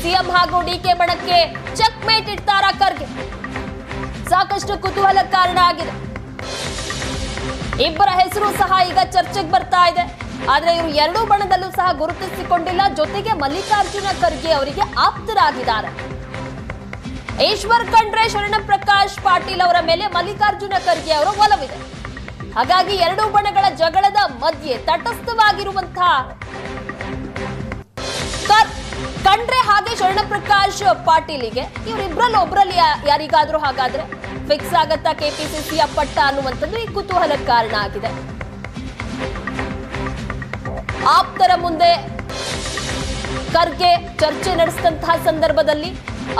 CM ಹಾಗೂ DK ಬಣಕ್ಕೆ check mate ಇಡ್ತಾರಾ Kharge? ಸಾಕಷ್ಟು ಕುತೂಹಲ ಕಾರಣ ಆಗಿದೆ. ಇಬ್ಬರ ಹೆಸರು ಸಹ ಈಗ ಚರ್ಚೆಗೆ ಬರ್ತಾ ಇದೆ. ಆದ್ರೆ ಇವರು ಎರಡೂ ಬಣದಲ್ಲೂ ಸಹ ಗುರುತಿಸಿಕೊಂಡಿಲ್ಲ. ಜೊತೆಗೆ ಮಲ್ಲಿಕಾರ್ಜುನ ಖರ್ಗೆ ಅವರಿಗೆ ಆಪ್ತರಾಗಿದ್ದಾರೆ. ಈಶ್ವರ್ ಖಂಡ್ರೆ, ಶರಣ ಪ್ರಕಾಶ್ ಪಾಟೀಲ್ ಅವರ ಮೇಲೆ ಮಲ್ಲಿಕಾರ್ಜುನ ಖರ್ಗೆ ಅವರ ಒಲವಿದೆ. ಹಾಗಾಗಿ ಎರಡೂ ಬಣಗಳ ಜಗಳದ ಮಧ್ಯೆ ತಟಸ್ಥವಾಗಿರುವಂತಹ ಖಂಡ್ರೆ ಹಾಗೆ ಶರಣ ಪ್ರಕಾಶ್ ಪಾಟೀಲಿಗೆ ಇವರಿಬ್ಬರಲ್ಲಿ ಒಬ್ಬರಲ್ಲಿ ಯಾರಿಗಾದ್ರೂ ಹಾಗಾದ್ರೆ ಫಿಕ್ಸ್ ಆಗತ್ತಾ ಕೆಪಿಸಿಸಿಯ ಪಟ್ಟ ಅನ್ನುವಂಥದ್ದು ಈ ಕುತೂಹಲ ಕಾರಣ ಆಗಿದೆ. ಆಪ್ತರ ಮುಂದೆ ಖರ್ಗೆ ಚರ್ಚೆ ನಡೆಸಿದಂತಹ ಸಂದರ್ಭದಲ್ಲಿ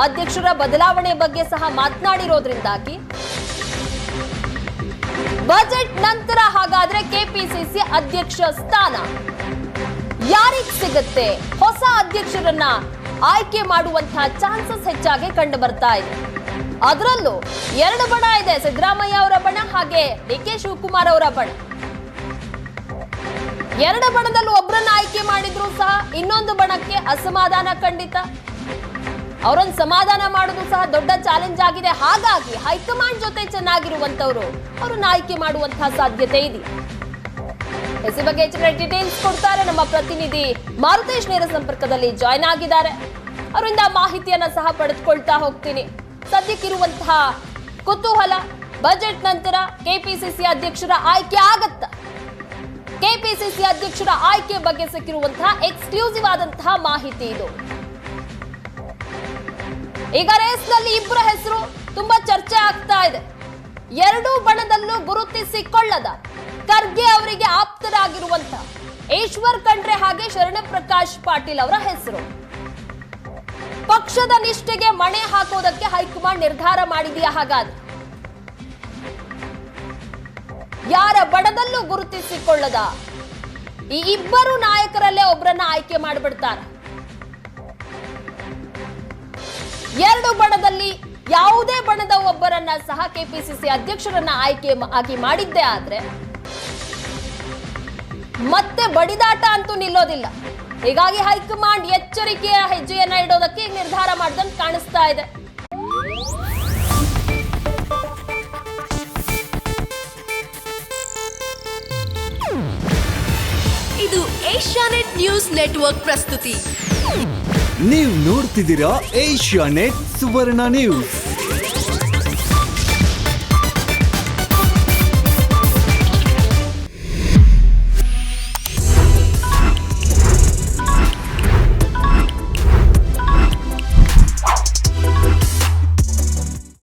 ಅಧ್ಯಕ್ಷರ ಬದಲಾವಣೆ ಬಗ್ಗೆ ಸಹ ಮಾತನಾಡಿರೋದ್ರಿಂದಾಗಿ ಬಜೆಟ್ ನಂತರ ಹಾಗಾದ್ರೆ ಕೆಪಿಸಿಸಿ ಅಧ್ಯಕ್ಷ ಸ್ಥಾನ ಯಾರಿಗೆ ಸಿಗುತ್ತೆ? ಹೊಸ ಅಧ್ಯಕ್ಷರನ್ನ ಆಯ್ಕೆ ಮಾಡುವಂತಹ ಚಾನ್ಸಸ್ ಹೆಚ್ಚಾಗಿ ಕಂಡು ಬರ್ತಾ ಇದೆ. ಅದರಲ್ಲೂ ಎರಡು ಬಣ ಇದೆ, ಸಿದ್ದರಾಮಯ್ಯ ಅವರ ಬಣ ಹಾಗೆ ಡಿಕೆ ಶಿವಕುಮಾರ್ ಅವರ ಬಣ. ಎರಡು ಬಣದಲ್ಲೂ ಒಬ್ಬರನ್ನ ಆಯ್ಕೆ ಮಾಡಿದ್ರು ಸಹ ಇನ್ನೊಂದು ಬಣಕ್ಕೆ ಅಸಮಾಧಾನ ಖಂಡಿತ. ಅವರನ್ನು ಸಮಾಧಾನ ಮಾಡೋದು ಸಹ ದೊಡ್ಡ ಚಾಲೆಂಜ್ ಆಗಿದೆ. ಹಾಗಾಗಿ ಹೈಕಮಾಂಡ್ ಜೊತೆ ಚೆನ್ನಾಗಿರುವಂತವರು ಅವರನ್ನ ಆಯ್ಕೆ ಮಾಡುವಂತಹ ಸಾಧ್ಯತೆ ಇದೆ. ಈ ಬಗ್ಗೆ ಹೆಚ್ಚಿನ ಡೀಟೇಲ್ಸ್ ಕೊಡ್ತಾರೆ ನಮ್ಮ ಪ್ರತಿನಿಧಿ ಮಾರುತೇಶ್ ನೇರ ಸಂಪರ್ಕದಲ್ಲಿ ಜಾಯ್ನ್ ಆಗಿದ್ದಾರೆ. ಅವರಿಂದ ಮಾಹಿತಿಯನ್ನ ಸಹ ಪಡೆದುಕೊಳ್ತಾ ಹೋಗ್ತೀನಿ. ಸದ್ಯಕ್ಕಿರುವಂತಹ ಕುತೂಹಲ, ಬಜೆಟ್ ನಂತರ ಕೆಪಿಸಿಸಿ ಅಧ್ಯಕ್ಷರ ಆಯ್ಕೆ ಆಗತ್ತಾ? ಕೆಪಿಸಿಸಿ ಅಧ್ಯಕ್ಷರ ಆಯ್ಕೆ ಬಗ್ಗೆ ಸಿಕ್ಕಿರುವಂತಹ ಎಕ್ಸ್ಕ್ಲೂಸಿವ್ ಆದಂತಹ ಮಾಹಿತಿ ಇದು. ಈಗ ರೇಸ್ನಲ್ಲಿ ಇಬ್ಬರ ಹೆಸರು ತುಂಬಾ ಚರ್ಚೆ ಆಗ್ತಾ ಇದೆ. ಎರಡೂ ಬಣದಲ್ಲೂ ಗುರುತಿಸಿಕೊಳ್ಳದ ಖರ್ಗೆ ಅವರಿಗೆ ಆಪ್ತರಾಗಿರುವಂತ ಈಶ್ವರ್ ಖಂಡ್ರೆ ಹಾಗೆ ಶರಣ ಪ್ರಕಾಶ್ ಪಾಟೀಲ್ ಅವರ ಹೆಸರು. ಪಕ್ಷದ ನಿಷ್ಠೆಗೆ ಮಣೆ ಹಾಕೋದಕ್ಕೆ ಹೈಕಮಾಂಡ್ ನಿರ್ಧಾರ ಮಾಡಿದೆಯಾ? ಹಾಗಾದ್ರೆ ಯಾರ ಬಣದಲ್ಲೂ ಗುರುತಿಸಿಕೊಳ್ಳದ ಈ ಇಬ್ಬರು ನಾಯಕರಲ್ಲೇ ಒಬ್ಬರನ್ನ ಆಯ್ಕೆ ಮಾಡಿಬಿಡ್ತಾರೆ. ಎರಡು ಬಣದಲ್ಲಿ ಯಾವುದೇ ಬಣದ ಒಬ್ಬರನ್ನ ಸಹ ಕೆಪಿಸಿಸಿ ಅಧ್ಯಕ್ಷರನ್ನ ಆಗಿ ಮಾಡಿದ್ದೇ ಆದ್ರೆ ಮತ್ತೆ ಬಡಿದಾಟ ಅಂತೂ ನಿಲ್ಲೋದಿಲ್ಲ. ಹೀಗಾಗಿ ಹೈಕಮಾಂಡ್ ಎಚ್ಚರಿಕೆಯ ಹೆಜ್ಜೆಯನ್ನ ಇಡೋದಕ್ಕೆ ನಿರ್ಧಾರ ಮಾಡಿದಂತೆ ಕಾಣಿಸ್ತಾ ಇದೆ. ಇದು ಏಷ್ಯಾನೆಟ್ ನ್ಯೂಸ್ ನೆಟ್ವರ್ಕ್ ಪ್ರಸ್ತುತಿ. ನೀವು ನೋಡ್ತಿದ್ದೀರಾ ಏಷ್ಯಾನೆಟ್ ಸುವರ್ಣ ನ್ಯೂಸ್.